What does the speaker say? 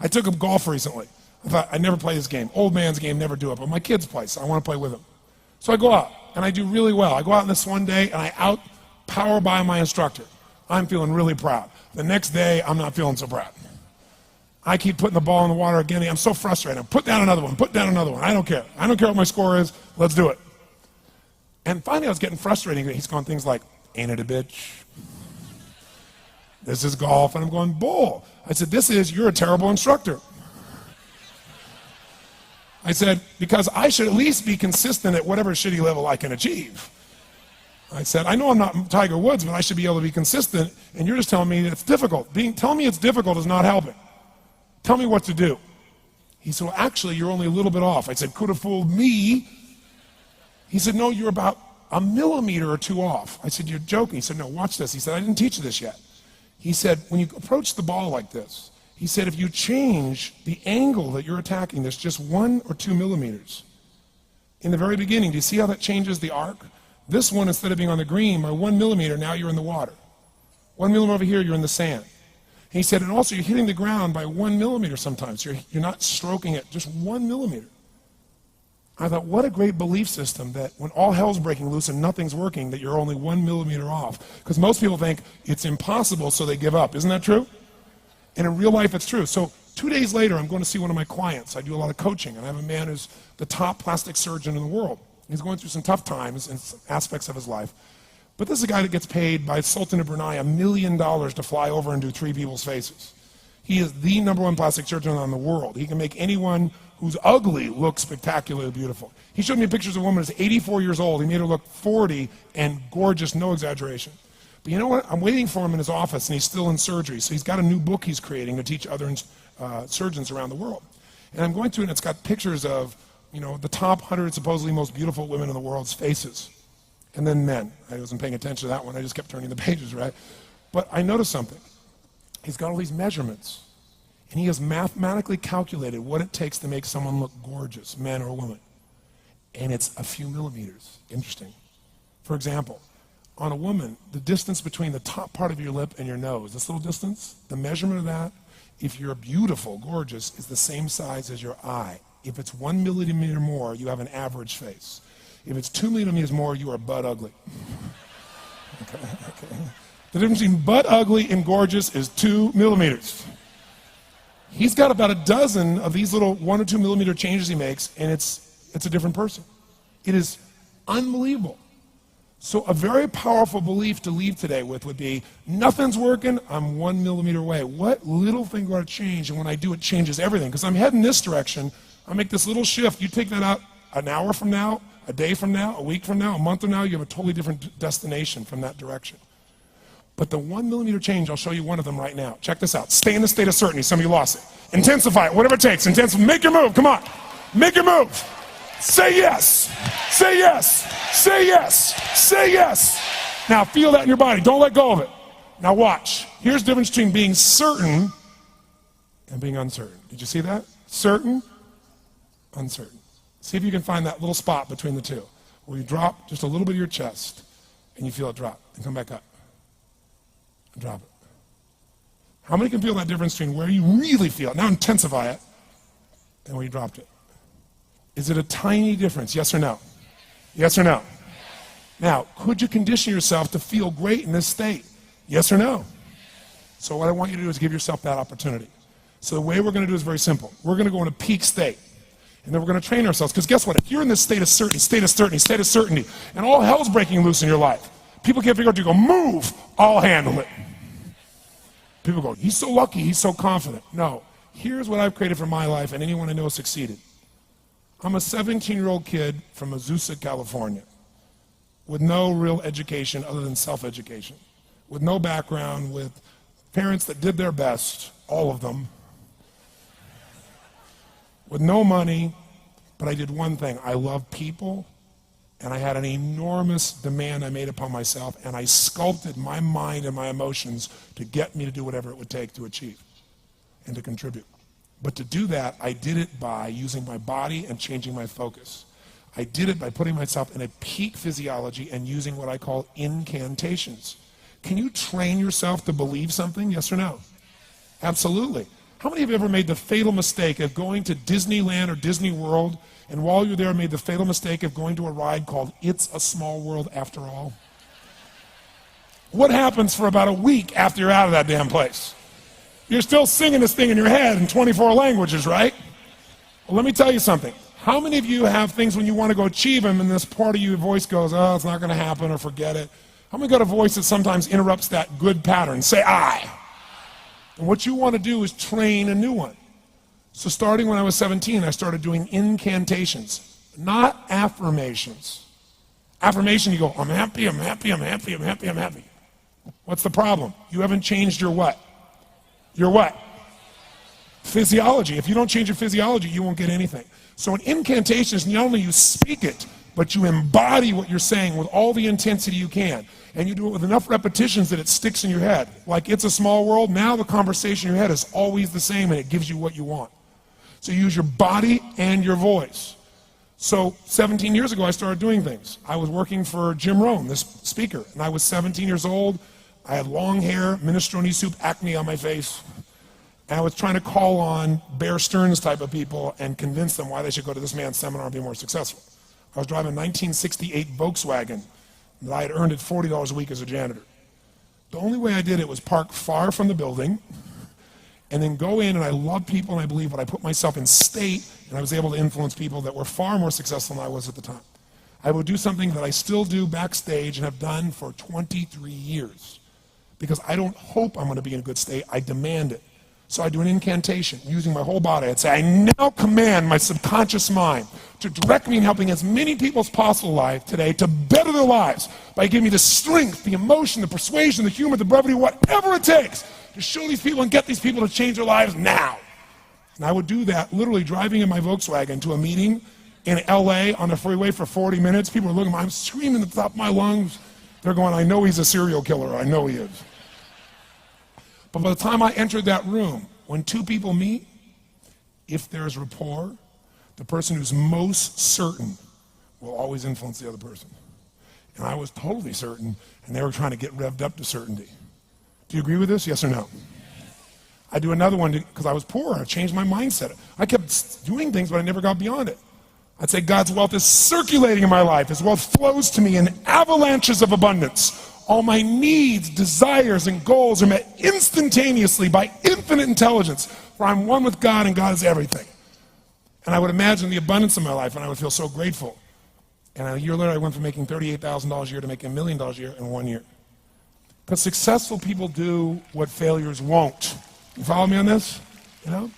I took up golf recently. I thought, I'd never play this game. Old man's game, never do it, but my kids play, so I want to play with them. So I go out, and I do really well. I go out this one day, and I out-power by my instructor. I'm feeling really proud. The next day, I'm not feeling so proud. I keep putting the ball in the water again. I'm so frustrated. Put down another one, put down another one. I don't care. I don't care what my score is. Let's do it. And finally, I was getting frustrated. He's going things like, ain't it a bitch? This is golf. And I'm going, bull. I said, you're a terrible instructor. I said, because I should at least be consistent at whatever shitty level I can achieve. I said, I know I'm not Tiger Woods, but I should be able to be consistent, and you're just telling me it's difficult. Telling me it's difficult is not helping. Tell me what to do. He said, well, actually, you're only a little bit off. I said, could have fooled me. He said, no, you're about a millimeter or two off. I said, you're joking. He said, no, watch this. He said, I didn't teach you this yet. He said, when you approach the ball like this, he said, if you change the angle that you're attacking this just 1 or 2 millimeters, in the very beginning, do you see how that changes the arc? This one, instead of being on the green, by 1 millimeter, now you're in the water. 1 millimeter over here, you're in the sand. He said, and also you're hitting the ground by 1 millimeter sometimes. You're not stroking it, just 1 millimeter. I thought, what a great belief system that when all hell's breaking loose and nothing's working, that you're only 1 millimeter off. Because most people think it's impossible, so they give up. Isn't that true? And in real life, it's true. So 2 days later, I'm going to see one of my clients. I do a lot of coaching, and I have a man who's the top plastic surgeon in the world. He's going through some tough times in aspects of his life. But this is a guy that gets paid by Sultan of Brunei $1 million to fly over and do 3 people's faces. He is the #1 plastic surgeon in the world. He can make anyone who's ugly look spectacularly beautiful. He showed me pictures of a woman who's 84 years old. He made her look 40 and gorgeous, no exaggeration. But you know what? I'm waiting for him in his office, and he's still in surgery. So he's got a new book he's creating to teach other surgeons around the world. And I'm going through, and it's got pictures of, the top 100 supposedly most beautiful women in the world's faces. And then men. I wasn't paying attention to that one. I just kept turning the pages, right? But I noticed something. He's got all these measurements. And he has mathematically calculated what it takes to make someone look gorgeous, man or woman. And it's a few millimeters. Interesting. For example, on a woman, the distance between the top part of your lip and your nose, this little distance, the measurement of that, if you're beautiful, gorgeous, is the same size as your eye. If it's 1 millimeter more, you have an average face. If it's 2 millimeters more, you are butt ugly. Okay. The difference between butt ugly and gorgeous is 2 millimeters. He's got about a dozen of these little 1 or 2 millimeter changes he makes, and it's a different person. It is unbelievable. So a very powerful belief to leave today with would be, nothing's working, I'm 1 millimeter away. What little thing going to change? And when I do, it changes everything. Because I'm heading this direction, I make this little shift. You take that out an hour from now, a day from now, a week from now, a month from now, you have a totally different destination from that direction. But the 1 millimeter change, I'll show you one of them right now. Check this out. Stay in the state of certainty. Some of you lost it. Intensify it, whatever it takes. Make your move. Come on. Make your move. Say yes. Say yes. Say yes. Say yes. Now feel that in your body. Don't let go of it. Now watch. Here's the difference between being certain and being uncertain. Did you see that? Certain, uncertain. See if you can find that little spot between the two, where you drop just a little bit of your chest, and you feel it drop, and come back up, and drop it. How many can feel that difference between where you really feel it, now intensify it, and where you dropped it? Is it a tiny difference, yes or no? Yes or no? Now, could you condition yourself to feel great in this state? Yes or no? So what I want you to do is give yourself that opportunity. So the way we're going to do is very simple. We're going to go in a peak state. And then we're going to train ourselves, because guess what? If you're in this state of certainty, and all hell's breaking loose in your life, people can't figure out, you go, move, I'll handle it. People go, he's so lucky, he's so confident. No, here's what I've created for my life, and anyone I know has succeeded. I'm a 17-year-old kid from Azusa, California, with no real education other than self-education, with no background, with parents that did their best, all of them, with no money, but I did one thing. I love people, and I had an enormous demand I made upon myself, and I sculpted my mind and my emotions to get me to do whatever it would take to achieve and to contribute. But to do that, I did it by using my body and changing my focus. I did it by putting myself in a peak physiology and using what I call incantations. Can you train yourself to believe something, yes or no? Absolutely. How many of you ever made the fatal mistake of going to Disneyland or Disney World, and while you're there made the fatal mistake of going to a ride called It's a Small World After All? What happens for about a week after you're out of that damn place? You're still singing this thing in your head in 24 languages, right? Well, let me tell you something. How many of you have things when you want to go achieve them and this part of your voice goes, oh, it's not going to happen, or forget it? How many got a voice that sometimes interrupts that good pattern? Say I. And what you want to do is train a new one. So starting when I was 17, I started doing incantations, not affirmations. Affirmation, you go, I'm happy, I'm happy, I'm happy, I'm happy, I'm happy. What's the problem? You haven't changed your what? Your what? Physiology. If you don't change your physiology, you won't get anything. So an incantation is not only you speak it, but you embody what you're saying with all the intensity you can. And you do it with enough repetitions that it sticks in your head. Like It's a Small World, now the conversation in your head is always the same and it gives you what you want. So you use your body and your voice. So 17 years ago, I started doing things. I was working for Jim Rohn, this speaker, and I was 17 years old. I had long hair, minestrone soup, acne on my face. And I was trying to call on Bear Stearns type of people and convince them why they should go to this man's seminar and be more successful. I was driving a 1968 Volkswagen that I had earned at $40 a week as a janitor. The only way I did it was park far from the building and then go in, and I love people and I believe, but I put myself in state and I was able to influence people that were far more successful than I was at the time. I would do something that I still do backstage and have done for 23 years because I don't hope I'm going to be in a good state, I demand it. So I do an incantation using my whole body. I'd say, I now command my subconscious mind to direct me in helping as many people as possible alive today to better their lives by giving me the strength, the emotion, the persuasion, the humor, the brevity, whatever it takes to show these people and get these people to change their lives now. And I would do that literally driving in my Volkswagen to a meeting in LA on the freeway for 40 minutes. People are looking at me, I'm screaming at the top of my lungs. They're going, I know he's a serial killer, I know he is. But by the time I entered that room, when two people meet, if there's rapport, the person who's most certain will always influence the other person. And I was totally certain, and they were trying to get revved up to certainty. Do you agree with this, yes or no? I do another one because I was poor. I changed my mindset. I kept doing things, but I never got beyond it. I'd say God's wealth is circulating in my life. His wealth flows to me in avalanches of abundance. All my needs, desires, and goals are met instantaneously by infinite intelligence, for I'm one with God and God is everything. And I would imagine the abundance of my life, and I would feel so grateful. And a year later, I went from making $38,000 a year to making $1 million a year in 1 year. Because successful people do what failures won't. You follow me on this? You know?